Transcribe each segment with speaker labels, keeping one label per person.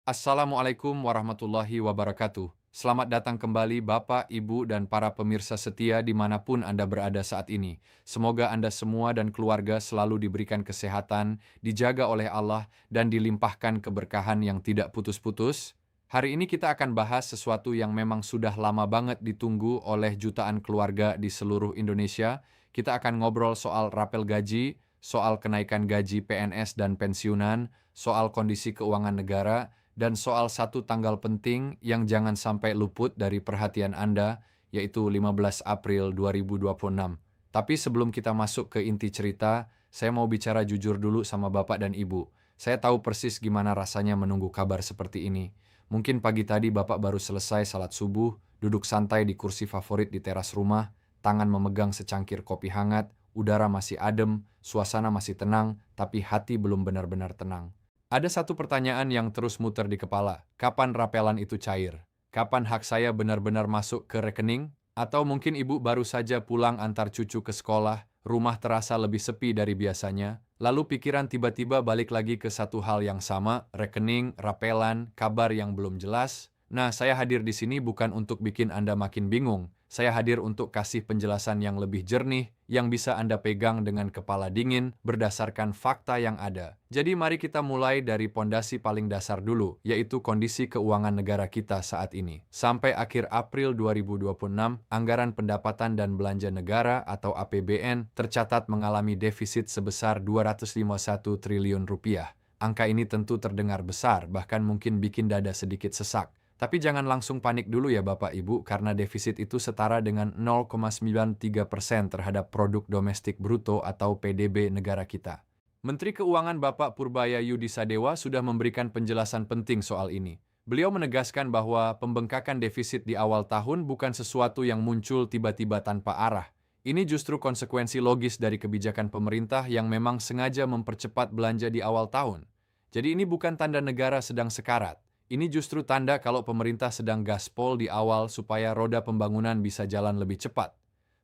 Speaker 1: Assalamualaikum warahmatullahi wabarakatuh. Selamat datang kembali Bapak, Ibu, dan para pemirsa setia dimanapun Anda berada saat ini. Semoga Anda semua dan keluarga selalu diberikan kesehatan, dijaga oleh Allah, dan dilimpahkan keberkahan yang tidak putus-putus. Hari ini kita akan bahas sesuatu yang memang sudah lama banget ditunggu oleh jutaan keluarga di seluruh Indonesia. Kita akan ngobrol soal rapel gaji, soal kenaikan gaji PNS dan pensiunan, soal kondisi keuangan negara, dan soal satu tanggal penting yang jangan sampai luput dari perhatian Anda, yaitu 15 April 2026. Tapi sebelum kita masuk ke inti cerita, saya mau bicara jujur dulu sama Bapak dan Ibu. Saya tahu persis gimana rasanya menunggu kabar seperti ini. Mungkin pagi tadi Bapak baru selesai salat subuh, duduk santai di kursi favorit di teras rumah, tangan memegang secangkir kopi hangat, udara masih adem, suasana masih tenang, tapi hati belum benar-benar tenang. Ada satu pertanyaan yang terus muter di kepala. Kapan rapelan itu cair? Kapan hak saya benar-benar masuk ke rekening? Atau mungkin ibu baru saja pulang antar cucu ke sekolah, rumah terasa lebih sepi dari biasanya, lalu pikiran tiba-tiba balik lagi ke satu hal yang sama, rekening, rapelan, kabar yang belum jelas. Nah, saya hadir di sini bukan untuk bikin Anda makin bingung. Saya hadir untuk kasih penjelasan yang lebih jernih, yang bisa Anda pegang dengan kepala dingin berdasarkan fakta yang ada. Jadi mari kita mulai dari pondasi paling dasar dulu, yaitu kondisi keuangan negara kita saat ini. Sampai akhir April 2026, anggaran pendapatan dan belanja negara atau APBN tercatat mengalami defisit sebesar 251 triliun rupiah. Angka ini tentu terdengar besar, bahkan mungkin bikin dada sedikit sesak. Tapi jangan langsung panik dulu ya Bapak Ibu, karena defisit itu setara dengan 0,93% terhadap produk domestik bruto atau PDB negara kita. Menteri Keuangan Bapak Purbaya Yudisadewa sudah memberikan penjelasan penting soal ini. Beliau menegaskan bahwa pembengkakan defisit di awal tahun bukan sesuatu yang muncul tiba-tiba tanpa arah. Ini justru konsekuensi logis dari kebijakan pemerintah yang memang sengaja mempercepat belanja di awal tahun. Jadi ini bukan tanda negara sedang sekarat. Ini justru tanda kalau pemerintah sedang gaspol di awal supaya roda pembangunan bisa jalan lebih cepat.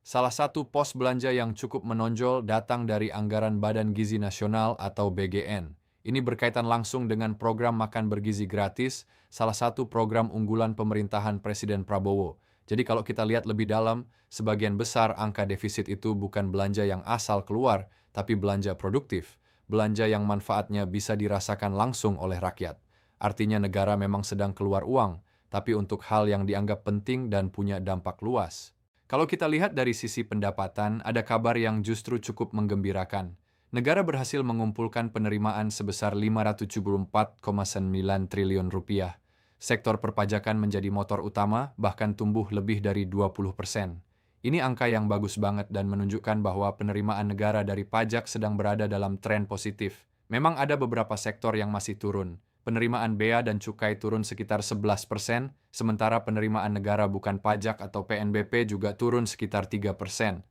Speaker 1: Salah satu pos belanja yang cukup menonjol datang dari anggaran Badan Gizi Nasional atau BGN. Ini berkaitan langsung dengan program makan bergizi gratis, salah satu program unggulan pemerintahan Presiden Prabowo. Jadi kalau kita lihat lebih dalam, sebagian besar angka defisit itu bukan belanja yang asal keluar, tapi belanja produktif. Belanja yang manfaatnya bisa dirasakan langsung oleh rakyat. Artinya negara memang sedang keluar uang, tapi untuk hal yang dianggap penting dan punya dampak luas. Kalau kita lihat dari sisi pendapatan, ada kabar yang justru cukup menggembirakan. Negara berhasil mengumpulkan penerimaan sebesar 574,9 triliun rupiah. Sektor perpajakan menjadi motor utama, bahkan tumbuh lebih dari 20%. Ini angka yang bagus banget dan menunjukkan bahwa penerimaan negara dari pajak sedang berada dalam tren positif. Memang ada beberapa sektor yang masih turun. Penerimaan bea dan cukai turun sekitar 11%, sementara penerimaan negara bukan pajak atau PNBP juga turun sekitar 3%.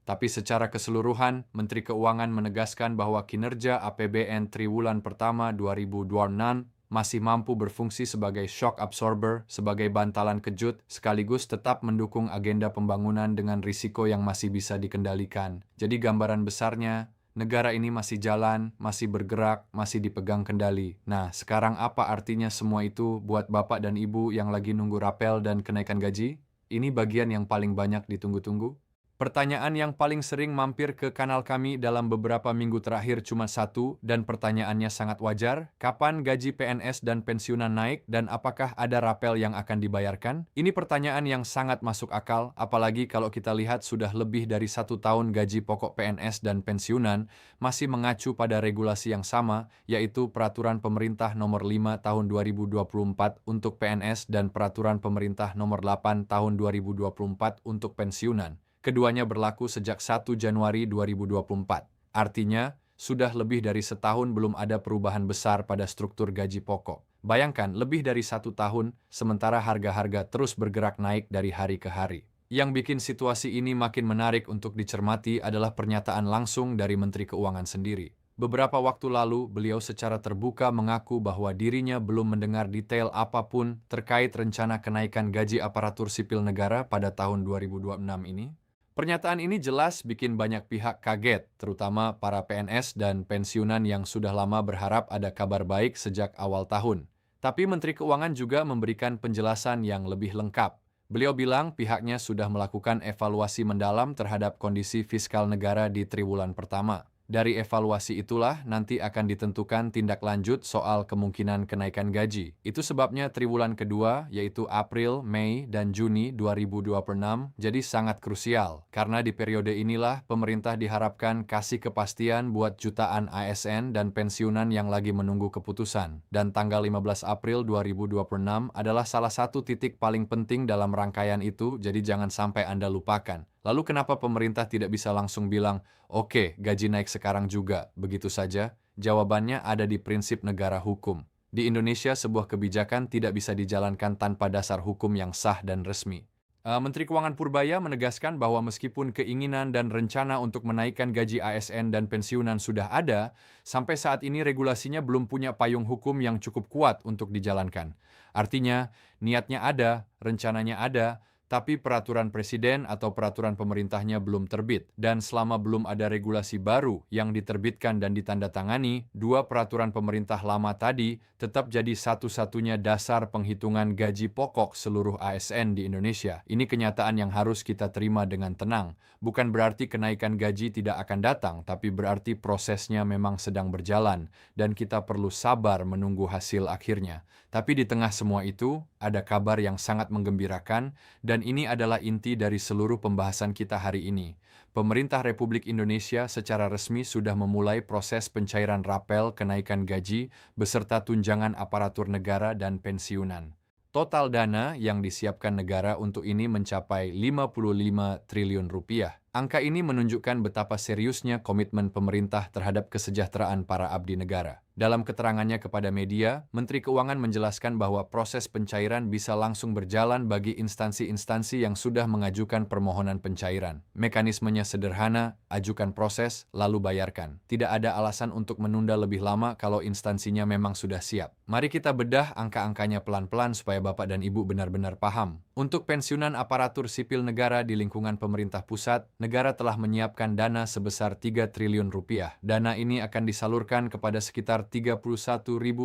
Speaker 1: Tapi secara keseluruhan, Menteri Keuangan menegaskan bahwa kinerja APBN triwulan pertama 2026 masih mampu berfungsi sebagai shock absorber, sebagai bantalan kejut, sekaligus tetap mendukung agenda pembangunan dengan risiko yang masih bisa dikendalikan. Jadi gambaran besarnya, negara ini masih jalan, masih bergerak, masih dipegang kendali. Nah, sekarang apa artinya semua itu buat Bapak dan Ibu yang lagi nunggu rapel dan kenaikan gaji? Ini bagian yang paling banyak ditunggu-tunggu. Pertanyaan yang paling sering mampir ke kanal kami dalam beberapa minggu terakhir cuma satu, dan pertanyaannya sangat wajar. Kapan gaji PNS dan pensiunan naik, dan apakah ada rapel yang akan dibayarkan? Ini pertanyaan yang sangat masuk akal, apalagi kalau kita lihat sudah lebih dari 1 tahun gaji pokok PNS dan pensiunan masih mengacu pada regulasi yang sama, yaitu Peraturan Pemerintah Nomor 5 Tahun 2024 untuk PNS dan Peraturan Pemerintah Nomor 8 Tahun 2024 untuk pensiunan. Keduanya berlaku sejak 1 Januari 2024. Artinya, sudah lebih dari setahun belum ada perubahan besar pada struktur gaji pokok. Bayangkan, lebih dari 1 tahun, sementara harga-harga terus bergerak naik dari hari ke hari. Yang bikin situasi ini makin menarik untuk dicermati adalah pernyataan langsung dari Menteri Keuangan sendiri. Beberapa waktu lalu, beliau secara terbuka mengaku bahwa dirinya belum mendengar detail apapun terkait rencana kenaikan gaji aparatur sipil negara pada tahun 2026 ini. Pernyataan ini jelas bikin banyak pihak kaget, terutama para PNS dan pensiunan yang sudah lama berharap ada kabar baik sejak awal tahun. Tapi Menteri Keuangan juga memberikan penjelasan yang lebih lengkap. Beliau bilang pihaknya sudah melakukan evaluasi mendalam terhadap kondisi fiskal negara di triwulan pertama. Dari evaluasi itulah nanti akan ditentukan tindak lanjut soal kemungkinan kenaikan gaji. Itu sebabnya triwulan kedua, yaitu April, Mei, dan Juni 2026, jadi sangat krusial. Karena di periode inilah pemerintah diharapkan kasih kepastian buat jutaan ASN dan pensiunan yang lagi menunggu keputusan. Dan tanggal 15 April 2026 adalah salah satu titik paling penting dalam rangkaian itu, jadi jangan sampai Anda lupakan. Lalu kenapa pemerintah tidak bisa langsung bilang, oke, gaji naik sekarang juga, begitu saja? Jawabannya ada di prinsip negara hukum. Di Indonesia, sebuah kebijakan tidak bisa dijalankan tanpa dasar hukum yang sah dan resmi. Menteri Keuangan Purbaya menegaskan bahwa meskipun keinginan dan rencana untuk menaikkan gaji ASN dan pensiunan sudah ada, sampai saat ini regulasinya belum punya payung hukum yang cukup kuat untuk dijalankan. Artinya, niatnya ada, rencananya ada, tapi peraturan presiden atau peraturan pemerintahnya belum terbit. Dan selama belum ada regulasi baru yang diterbitkan dan ditandatangani, dua peraturan pemerintah lama tadi tetap jadi satu-satunya dasar penghitungan gaji pokok seluruh ASN di Indonesia. Ini kenyataan yang harus kita terima dengan tenang. Bukan berarti kenaikan gaji tidak akan datang, tapi berarti prosesnya memang sedang berjalan, dan kita perlu sabar menunggu hasil akhirnya. Tapi di tengah semua itu, ada kabar yang sangat menggembirakan, dan ini adalah inti dari seluruh pembahasan kita hari ini. Pemerintah Republik Indonesia secara resmi sudah memulai proses pencairan rapel kenaikan gaji beserta tunjangan aparatur negara dan pensiunan. Total dana yang disiapkan negara untuk ini mencapai 55 triliun rupiah. Angka ini menunjukkan betapa seriusnya komitmen pemerintah terhadap kesejahteraan para abdi negara. Dalam keterangannya kepada media, Menteri Keuangan menjelaskan bahwa proses pencairan bisa langsung berjalan bagi instansi-instansi yang sudah mengajukan permohonan pencairan. Mekanismenya sederhana, ajukan proses, lalu bayarkan. Tidak ada alasan untuk menunda lebih lama kalau instansinya memang sudah siap. Mari kita bedah angka-angkanya pelan-pelan supaya Bapak dan Ibu benar-benar paham. Untuk pensiunan aparatur sipil negara di lingkungan pemerintah pusat, negara telah menyiapkan dana sebesar 3 triliun rupiah. Dana ini akan disalurkan kepada sekitar 31.000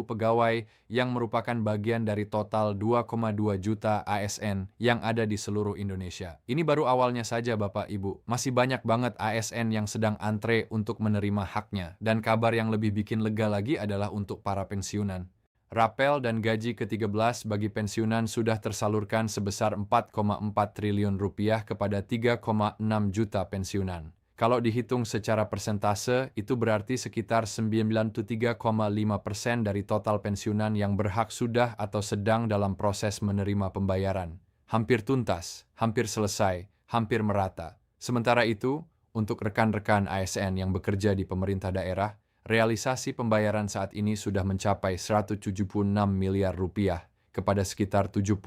Speaker 1: pegawai yang merupakan bagian dari total 2,2 juta ASN yang ada di seluruh Indonesia. Ini baru awalnya saja Bapak Ibu. Masih banyak banget ASN yang sedang antre untuk menerima haknya. Dan kabar yang lebih bikin lega lagi adalah untuk para pensiunan. Rapel dan gaji ke-13 bagi pensiunan sudah tersalurkan sebesar 4,4 triliun rupiah kepada 3,6 juta pensiunan. Kalau dihitung secara persentase, itu berarti sekitar 93,5% dari total pensiunan yang berhak sudah atau sedang dalam proses menerima pembayaran. Hampir tuntas, hampir selesai, hampir merata. Sementara itu, untuk rekan-rekan ASN yang bekerja di pemerintah daerah, realisasi pembayaran saat ini sudah mencapai 176 miliar rupiah kepada sekitar 70.000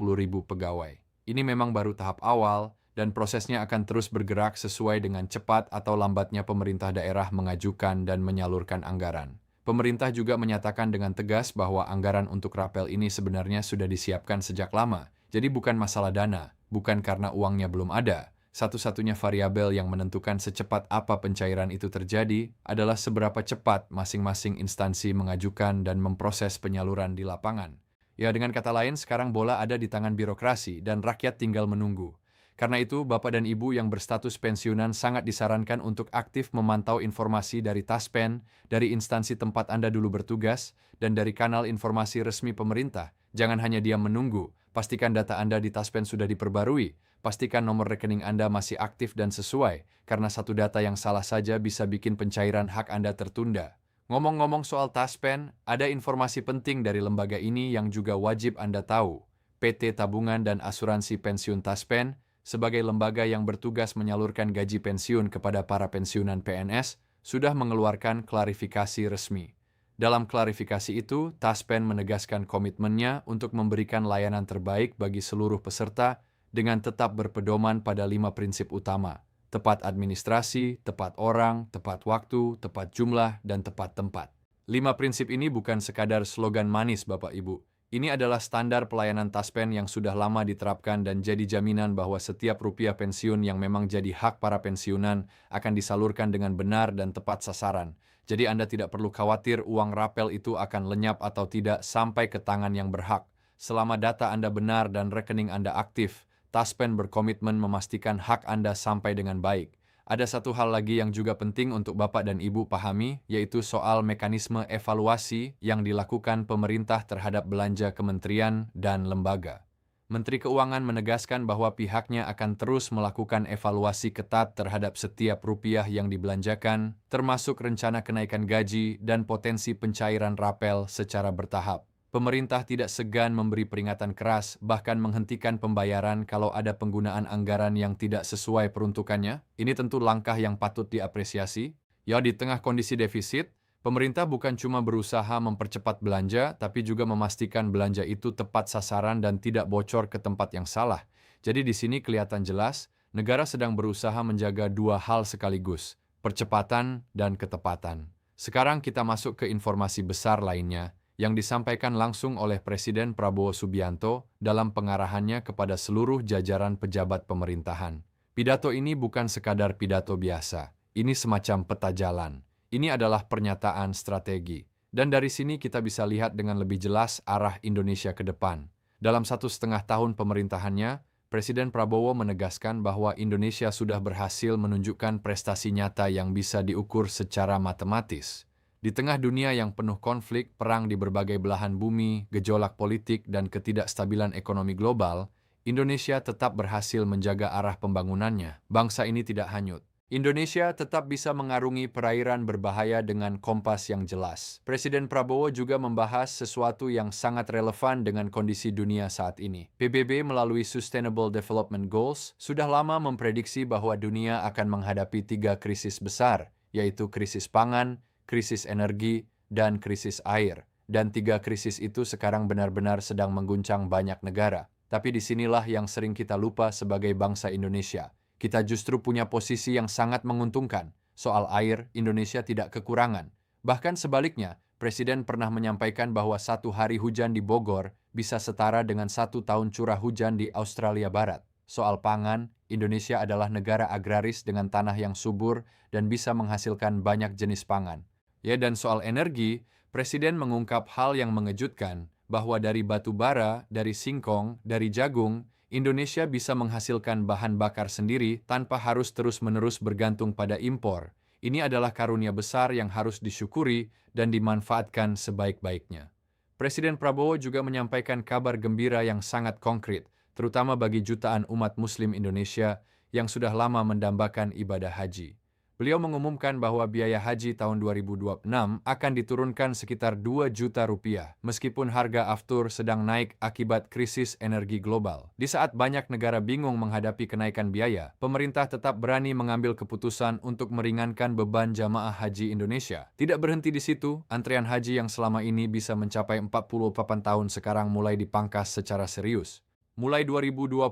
Speaker 1: pegawai. Ini memang baru tahap awal, dan prosesnya akan terus bergerak sesuai dengan cepat atau lambatnya pemerintah daerah mengajukan dan menyalurkan anggaran. Pemerintah juga menyatakan dengan tegas bahwa anggaran untuk rapel ini sebenarnya sudah disiapkan sejak lama. Jadi bukan masalah dana, bukan karena uangnya belum ada. Satu-satunya variabel yang menentukan secepat apa pencairan itu terjadi adalah seberapa cepat masing-masing instansi mengajukan dan memproses penyaluran di lapangan. Ya, dengan kata lain, sekarang bola ada di tangan birokrasi dan rakyat tinggal menunggu. Karena itu, Bapak dan Ibu yang berstatus pensiunan sangat disarankan untuk aktif memantau informasi dari Taspen, dari instansi tempat Anda dulu bertugas, dan dari kanal informasi resmi pemerintah. Jangan hanya diam menunggu, pastikan data Anda di Taspen sudah diperbarui, pastikan nomor rekening Anda masih aktif dan sesuai, karena satu data yang salah saja bisa bikin pencairan hak Anda tertunda. Ngomong-ngomong soal Taspen, ada informasi penting dari lembaga ini yang juga wajib Anda tahu. PT Tabungan dan Asuransi Pensiun Taspen, sebagai lembaga yang bertugas menyalurkan gaji pensiun kepada para pensiunan PNS, sudah mengeluarkan klarifikasi resmi. Dalam klarifikasi itu, Taspen menegaskan komitmennya untuk memberikan layanan terbaik bagi seluruh peserta dengan tetap berpedoman pada 5 prinsip utama: tepat administrasi, tepat orang, tepat waktu, tepat jumlah, dan tepat tempat. 5 prinsip ini bukan sekadar slogan manis, Bapak Ibu. Ini adalah standar pelayanan Taspen yang sudah lama diterapkan dan jadi jaminan bahwa setiap rupiah pensiun yang memang jadi hak para pensiunan akan disalurkan dengan benar dan tepat sasaran. Jadi Anda tidak perlu khawatir uang rapel itu akan lenyap atau tidak sampai ke tangan yang berhak. Selama data Anda benar dan rekening Anda aktif, Taspen berkomitmen memastikan hak Anda sampai dengan baik. Ada satu hal lagi yang juga penting untuk Bapak dan Ibu pahami, yaitu soal mekanisme evaluasi yang dilakukan pemerintah terhadap belanja kementerian dan lembaga. Menteri Keuangan menegaskan bahwa pihaknya akan terus melakukan evaluasi ketat terhadap setiap rupiah yang dibelanjakan, termasuk rencana kenaikan gaji dan potensi pencairan rapel secara bertahap. Pemerintah tidak segan memberi peringatan keras, bahkan menghentikan pembayaran kalau ada penggunaan anggaran yang tidak sesuai peruntukannya. Ini tentu langkah yang patut diapresiasi. Ya, di tengah kondisi defisit, pemerintah bukan cuma berusaha mempercepat belanja, tapi juga memastikan belanja itu tepat sasaran dan tidak bocor ke tempat yang salah. Jadi di sini kelihatan jelas, negara sedang berusaha menjaga dua hal sekaligus, percepatan dan ketepatan. Sekarang kita masuk ke informasi besar lainnya, yang disampaikan langsung oleh Presiden Prabowo Subianto dalam pengarahannya kepada seluruh jajaran pejabat pemerintahan. Pidato ini bukan sekadar pidato biasa, ini semacam peta jalan. Ini adalah pernyataan strategi. Dan dari sini kita bisa lihat dengan lebih jelas arah Indonesia ke depan. Dalam 1,5 tahun pemerintahannya, Presiden Prabowo menegaskan bahwa Indonesia sudah berhasil menunjukkan prestasi nyata yang bisa diukur secara matematis. Di tengah dunia yang penuh konflik, perang di berbagai belahan bumi, gejolak politik, dan ketidakstabilan ekonomi global, Indonesia tetap berhasil menjaga arah pembangunannya. Bangsa ini tidak hanyut. Indonesia tetap bisa mengarungi perairan berbahaya dengan kompas yang jelas. Presiden Prabowo juga membahas sesuatu yang sangat relevan dengan kondisi dunia saat ini. PBB melalui Sustainable Development Goals sudah lama memprediksi bahwa dunia akan menghadapi 3 krisis besar, yaitu krisis pangan, krisis energi, dan krisis air. Dan 3 krisis itu sekarang benar-benar sedang mengguncang banyak negara. Tapi disinilah yang sering kita lupa sebagai bangsa Indonesia. Kita justru punya posisi yang sangat menguntungkan. Soal air, Indonesia tidak kekurangan. Bahkan sebaliknya, Presiden pernah menyampaikan bahwa 1 hari hujan di Bogor bisa setara dengan 1 tahun curah hujan di Australia Barat. Soal pangan, Indonesia adalah negara agraris dengan tanah yang subur dan bisa menghasilkan banyak jenis pangan. Ya, dan soal energi, Presiden mengungkap hal yang mengejutkan, bahwa dari batu bara, dari singkong, dari jagung, Indonesia bisa menghasilkan bahan bakar sendiri tanpa harus terus-menerus bergantung pada impor. Ini adalah karunia besar yang harus disyukuri dan dimanfaatkan sebaik-baiknya. Presiden Prabowo juga menyampaikan kabar gembira yang sangat konkret, terutama bagi jutaan umat Muslim Indonesia yang sudah lama mendambakan ibadah haji. Beliau mengumumkan bahwa biaya haji tahun 2026 akan diturunkan sekitar 2 juta rupiah, meskipun harga aftur sedang naik akibat krisis energi global. Di saat banyak negara bingung menghadapi kenaikan biaya, pemerintah tetap berani mengambil keputusan untuk meringankan beban jamaah haji Indonesia. Tidak berhenti di situ, antrean haji yang selama ini bisa mencapai 48 tahun sekarang mulai dipangkas secara serius. Mulai 2026,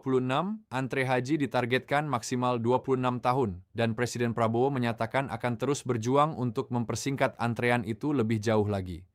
Speaker 1: antre haji ditargetkan maksimal 26 tahun, dan Presiden Prabowo menyatakan akan terus berjuang untuk mempersingkat antrean itu lebih jauh lagi.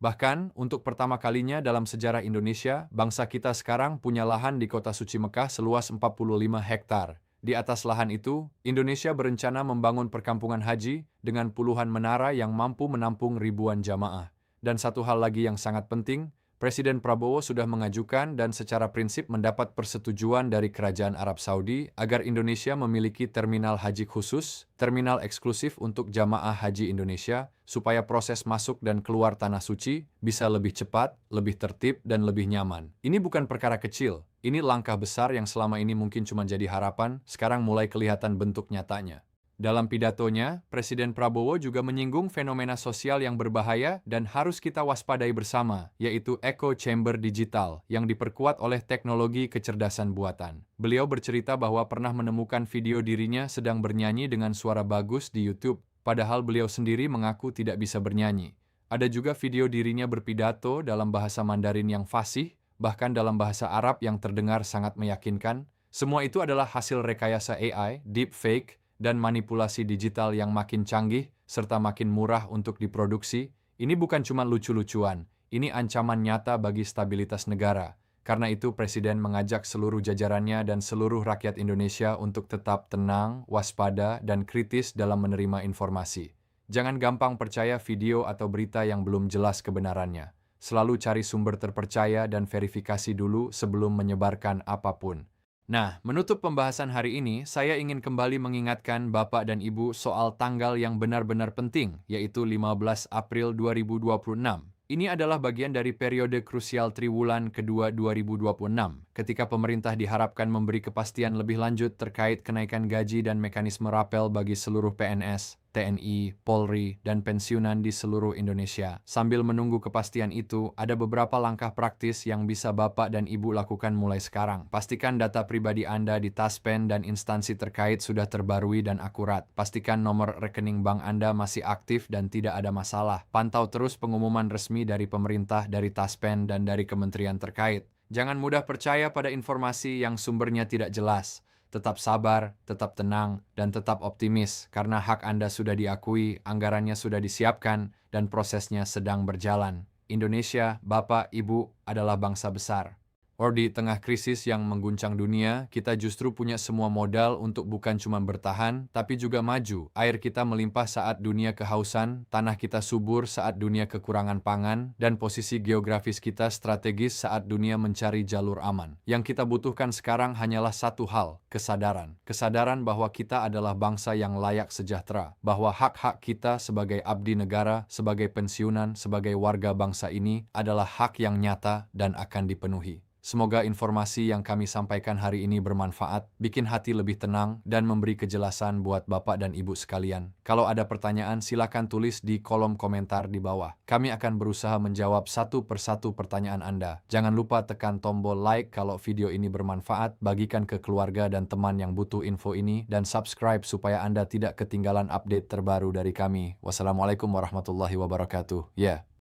Speaker 1: Bahkan, untuk pertama kalinya dalam sejarah Indonesia, bangsa kita sekarang punya lahan di kota suci Mekah seluas 45 hektar. Di atas lahan itu, Indonesia berencana membangun perkampungan haji dengan puluhan menara yang mampu menampung ribuan jamaah. Dan satu hal lagi yang sangat penting, Presiden Prabowo sudah mengajukan dan secara prinsip mendapat persetujuan dari Kerajaan Arab Saudi agar Indonesia memiliki terminal haji khusus, terminal eksklusif untuk jamaah haji Indonesia, supaya proses masuk dan keluar tanah suci bisa lebih cepat, lebih tertib, dan lebih nyaman. Ini bukan perkara kecil, ini langkah besar yang selama ini mungkin cuma jadi harapan, sekarang mulai kelihatan bentuk nyatanya. Dalam pidatonya, Presiden Prabowo juga menyinggung fenomena sosial yang berbahaya dan harus kita waspadai bersama, yaitu echo chamber digital yang diperkuat oleh teknologi kecerdasan buatan. Beliau bercerita bahwa pernah menemukan video dirinya sedang bernyanyi dengan suara bagus di YouTube, padahal beliau sendiri mengaku tidak bisa bernyanyi. Ada juga video dirinya berpidato dalam bahasa Mandarin yang fasih, bahkan dalam bahasa Arab yang terdengar sangat meyakinkan. Semua itu adalah hasil rekayasa AI, deepfake, dan manipulasi digital yang makin canggih serta makin murah untuk diproduksi. Ini bukan cuma lucu-lucuan, Ini ancaman nyata bagi stabilitas negara. Karena itu, Presiden mengajak seluruh jajarannya dan seluruh rakyat Indonesia untuk tetap tenang, waspada, dan kritis dalam menerima informasi. Jangan gampang percaya video atau berita yang belum jelas kebenarannya. Selalu cari sumber terpercaya dan verifikasi dulu sebelum menyebarkan apapun. Nah, menutup pembahasan hari ini, saya ingin kembali mengingatkan Bapak dan Ibu soal tanggal yang benar-benar penting, yaitu 15 April 2026. Ini adalah bagian dari periode krusial triwulan kedua 2026, ketika pemerintah diharapkan memberi kepastian lebih lanjut terkait kenaikan gaji dan mekanisme rapel bagi seluruh PNS, TNI, Polri, dan pensiunan di seluruh Indonesia. Sambil menunggu kepastian itu, ada beberapa langkah praktis yang bisa Bapak dan Ibu lakukan mulai sekarang. Pastikan data pribadi Anda di Taspen dan instansi terkait sudah terbarui dan akurat. Pastikan nomor rekening bank Anda masih aktif dan tidak ada masalah. Pantau terus pengumuman resmi dari pemerintah, dari Taspen, dan dari kementerian terkait. Jangan mudah percaya pada informasi yang sumbernya tidak jelas. Tetap sabar, tetap tenang, dan tetap optimis karena hak Anda sudah diakui, anggarannya sudah disiapkan, dan prosesnya sedang berjalan. Indonesia, Bapak, Ibu, adalah bangsa besar. Di tengah krisis yang mengguncang dunia, kita justru punya semua modal untuk bukan cuma bertahan, tapi juga maju. Air kita melimpah saat dunia kehausan, tanah kita subur saat dunia kekurangan pangan, dan posisi geografis kita strategis saat dunia mencari jalur aman. Yang kita butuhkan sekarang hanyalah satu hal, kesadaran. Kesadaran bahwa kita adalah bangsa yang layak sejahtera, bahwa hak-hak kita sebagai abdi negara, sebagai pensiunan, sebagai warga bangsa ini adalah hak yang nyata dan akan dipenuhi. Semoga informasi yang kami sampaikan hari ini bermanfaat, bikin hati lebih tenang, dan memberi kejelasan buat Bapak dan Ibu sekalian. Kalau ada pertanyaan, silakan tulis di kolom komentar di bawah. Kami akan berusaha menjawab satu persatu pertanyaan Anda. Jangan lupa tekan tombol like kalau video ini bermanfaat, bagikan ke keluarga dan teman yang butuh info ini, dan subscribe supaya Anda tidak ketinggalan update terbaru dari kami. Wassalamualaikum warahmatullahi wabarakatuh.